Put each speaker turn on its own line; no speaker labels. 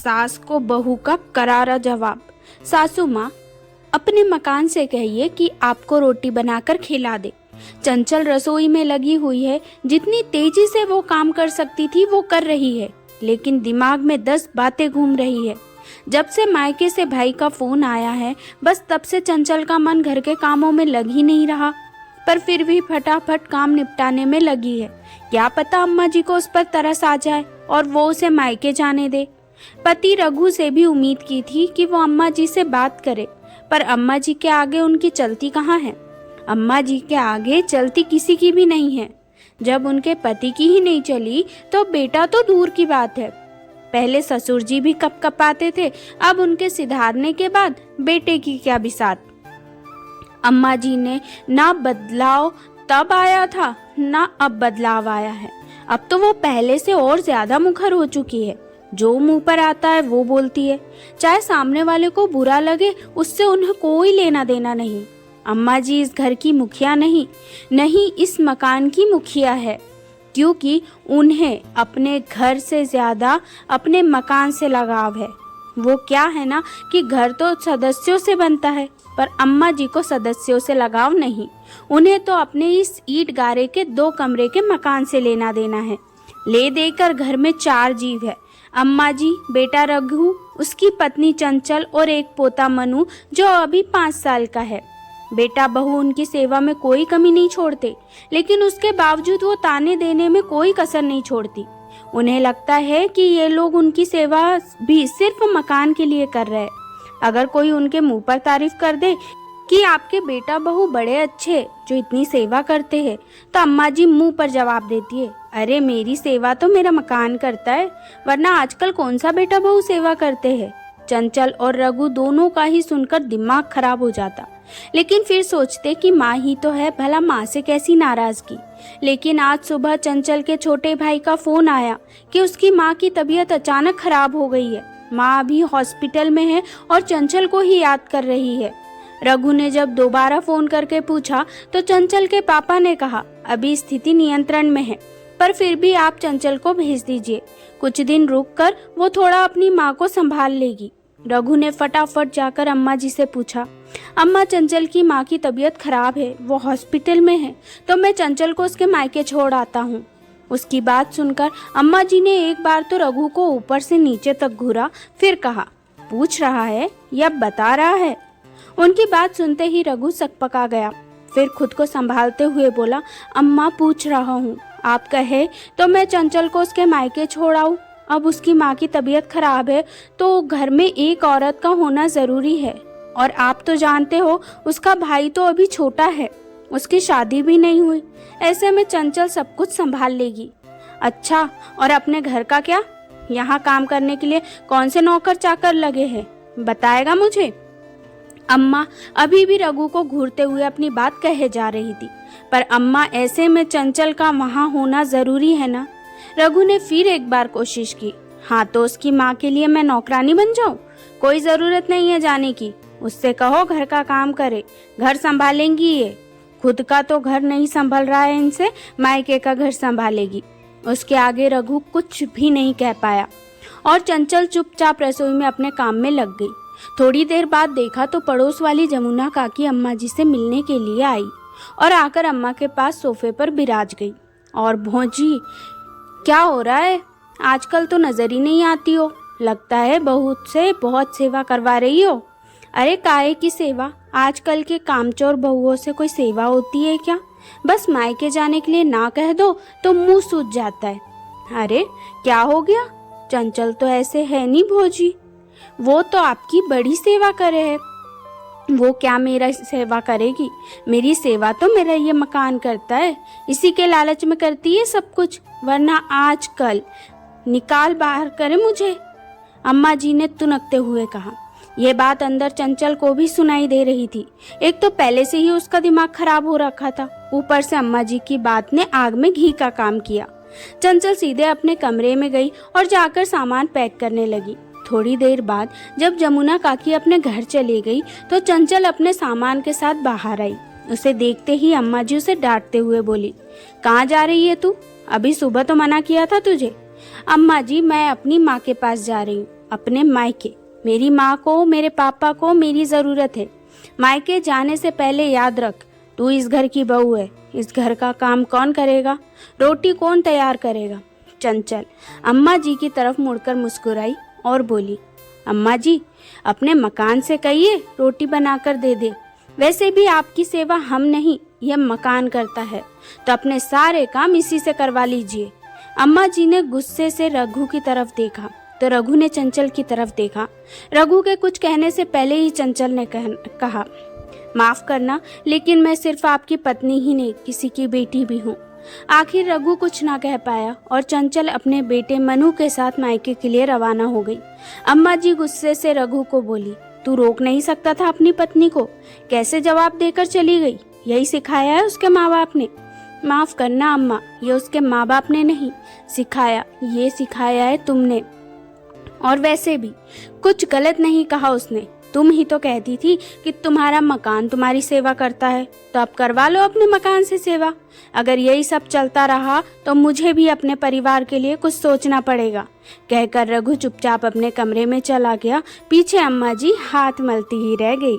सास को बहू का करारा जवाब। सासू माँ, अपने मकान से कहिए कि आपको रोटी बनाकर खिला दे। चंचल रसोई में लगी हुई है, जितनी तेजी से वो काम कर सकती थी वो कर रही है, लेकिन दिमाग में 10 बातें घूम रही है। जब से मायके से भाई का फोन आया है, बस तब से चंचल का मन घर के कामों में लग ही नहीं रहा, पर फिर भी फटाफट काम निपटाने में लगी है। क्या पता अम्मा जी को उस पर तरस आ जाए और वो उसे मायके जाने दे। पति रघु से भी उम्मीद की थी कि वो अम्मा जी से बात करे, पर अम्मा जी के आगे उनकी चलती कहाँ है। अम्मा जी के आगे चलती किसी की भी नहीं है। जब उनके पति की ही नहीं चली तो बेटा तो दूर की बात है। पहले ससुर जी भी कपकपाते थे, अब उनके सिधारने के बाद बेटे की क्या बिसात। अम्मा जी ने ना बदलाव तब आया था, ना अब बदलाव आया है। अब तो वो पहले से और ज्यादा मुखर हो चुकी है। जो मुंह पर आता है वो बोलती है, चाहे सामने वाले को बुरा लगे, उससे उन्हें कोई लेना देना नहीं। अम्मा जी इस घर की मुखिया नहीं इस मकान की मुखिया है, क्योंकि उन्हें अपने घर से ज्यादा अपने मकान से लगाव है। वो क्या है ना कि घर तो सदस्यों से बनता है, पर अम्मा जी को सदस्यों से लगाव नहीं। उन्हें तो अपने इस ईंट गारे के 2 कमरे के मकान से लेना देना है। ले देकर घर में 4 जीव है, अम्मा जी, बेटा रघु, उसकी पत्नी चंचल और एक पोता मनु जो अभी 5 साल का है। बेटा बहू उनकी सेवा में कोई कमी नहीं छोड़ते, लेकिन उसके बावजूद वो ताने देने में कोई कसर नहीं छोड़ती। उन्हें लगता है कि ये लोग उनकी सेवा भी सिर्फ मकान के लिए कर रहे हैं। अगर कोई उनके मुंह पर तारीफ कर दे कि आपके बेटा बहू बड़े अच्छे जो इतनी सेवा करते हैं, तो अम्मा जी मुंह पर जवाब देती है, अरे मेरी सेवा तो मेरा मकान करता है, वरना आजकल कौन सा बेटा बहू सेवा करते हैं। चंचल और रघु दोनों का ही सुनकर दिमाग खराब हो जाता, लेकिन फिर सोचते कि माँ ही तो है, भला माँ से कैसी नाराजगी। लेकिन आज सुबह चंचल के छोटे भाई का फोन आया कि उसकी माँ की तबीयत अचानक खराब हो गई है। माँ अभी हॉस्पिटल में है और चंचल को ही याद कर रही है। रघु ने जब दोबारा फोन करके पूछा तो चंचल के पापा ने कहा, अभी स्थिति नियंत्रण में है, पर फिर भी आप चंचल को भेज दीजिए। कुछ दिन रुककर वो थोड़ा अपनी माँ को संभाल लेगी। रघु ने फटाफट जाकर अम्मा जी से पूछा, अम्मा चंचल की माँ की तबीयत खराब है, वो हॉस्पिटल में है, तो मैं चंचल को उसके मायके छोड़ आता हूँ। उसकी बात सुनकर अम्मा जी ने एक बार तो रघु को ऊपर से नीचे तक घूरा, फिर कहा, पूछ रहा है या बता रहा है। उनकी बात सुनते ही रघु सकपका गया, फिर खुद को संभालते हुए बोला, अम्मा पूछ रहा हूँ, आप कहे तो मैं चंचल को उसके मायके छोड़ आऊँ। अब उसकी माँ की तबीयत खराब है तो घर में एक औरत का होना जरूरी है, और आप तो जानते हो उसका भाई तो अभी छोटा है, उसकी शादी भी नहीं हुई, ऐसे में चंचल सब कुछ संभाल लेगी। अच्छा, और अपने घर का क्या? यहाँ काम करने के लिए कौन से नौकर चाकर लगे हैं, बताएगा मुझे? अम्मा अभी भी रघु को घूरते हुए अपनी बात कहे जा रही थी, पर अम्मा ऐसे में चंचल का वहाँ होना जरूरी है ना। रघु ने फिर एक बार कोशिश की, हाँ तो उसकी माँ के लिए मैं नौकरानी बन जाऊँ? कोई जरूरत नहीं है जाने की, उससे कहो घर का काम करे, घर संभालेंगी ये। खुद का तो घर नहीं संभल रहा है इनसे, मायके का घर संभालेगी। उसके आगे रघु कुछ भी नहीं कह पाया और चंचल चुपचाप रसोई में अपने काम में लग गई। थोड़ी देर बाद देखा तो पड़ोस वाली जमुना काकी अम्मा जी से मिलने के लिए आई और आकर अम्मा के पास सोफे पर बिराज गई। और भौजी, क्या हो रहा है? आजकल तो नजर ही नहीं आती हो, लगता है बहू से बहुत सेवा करवा रही हो। अरे काहे की सेवा, आजकल के कामचोर बहुओं से कोई सेवा होती है क्या? बस मायके जाने के लिए ना कह दो तो मुंह सूज जाता है। अरे क्या हो गया? चंचल तो ऐसे है नहीं भौजी, वो तो आपकी बड़ी सेवा करे है। वो क्या मेरा सेवा करेगी? मेरी सेवा तो मेरा ये मकान करता है, इसी के लालच में करती है सब कुछ, वरना आज कल निकाल बाहर करे मुझे। अम्मा जी ने तुनकते हुए कहा। यह बात अंदर चंचल को भी सुनाई दे रही थी। एक तो पहले से ही उसका दिमाग खराब हो रखा था, ऊपर से अम्मा जी की बात ने आग में घी का काम किया। चंचल सीधे अपने कमरे में गई और जाकर सामान पैक करने लगी। थोड़ी देर बाद जब जमुना काकी अपने घर चली गई तो चंचल अपने सामान के साथ बाहर आई। उसे देखते ही अम्मा जी उसे डांटते हुए बोली, कहाँ जा रही है तू? अभी सुबह तो मना किया था तुझे। अम्मा जी, मैं अपनी माँ के पास जा रही हूँ, अपने मायके। मेरी माँ को, मेरे पापा को मेरी ज़रूरत है। मायके जाने से पहले याद रख, तू इस घर की बहू है। इस घर का काम कौन करेगा? रोटी कौन तैयार करेगा? चंचल अम्मा जी की तरफ मुड़कर मुस्कुराई और बोली, अम्मा जी, अपने मकान से कहिए रोटी बनाकर दे दे। वैसे भी आपकी सेवा हम नहीं, यह मकान करता है, तो अपने सारे काम इसी से करवा लीजिए। अम्मा जी ने गुस्से से रघु की तरफ देखा तो रघु ने चंचल की तरफ देखा। रघु के कुछ कहने से पहले ही चंचल ने कहा, माफ करना, लेकिन मैं सिर्फ आपकी पत्नी ही नहीं, किसी की बेटी भी हूँ। आखिर रघु कुछ ना कह पाया और चंचल अपने बेटे मनु के साथ मायके के लिए रवाना हो गई। अम्मा जी गुस्से से रघु को बोली, तू रोक नहीं सकता था अपनी पत्नी को? कैसे जवाब देकर चली गई? यही सिखाया है उसके माँ बाप ने? माफ करना अम्मा, ये उसके माँ बाप ने नहीं सिखाया, ये सिखाया है तुमने। और वैसे भी कुछ गलत नहीं कहा उसने। तुम ही तो कहती थी कि तुम्हारा मकान तुम्हारी सेवा करता है, तो अब करवा लो अपने मकान से सेवा। अगर यही सब चलता रहा तो मुझे भी अपने परिवार के लिए कुछ सोचना पड़ेगा। कहकर रघु चुपचाप अपने कमरे में चला गया। पीछे अम्मा जी हाथ मलती ही रह गई।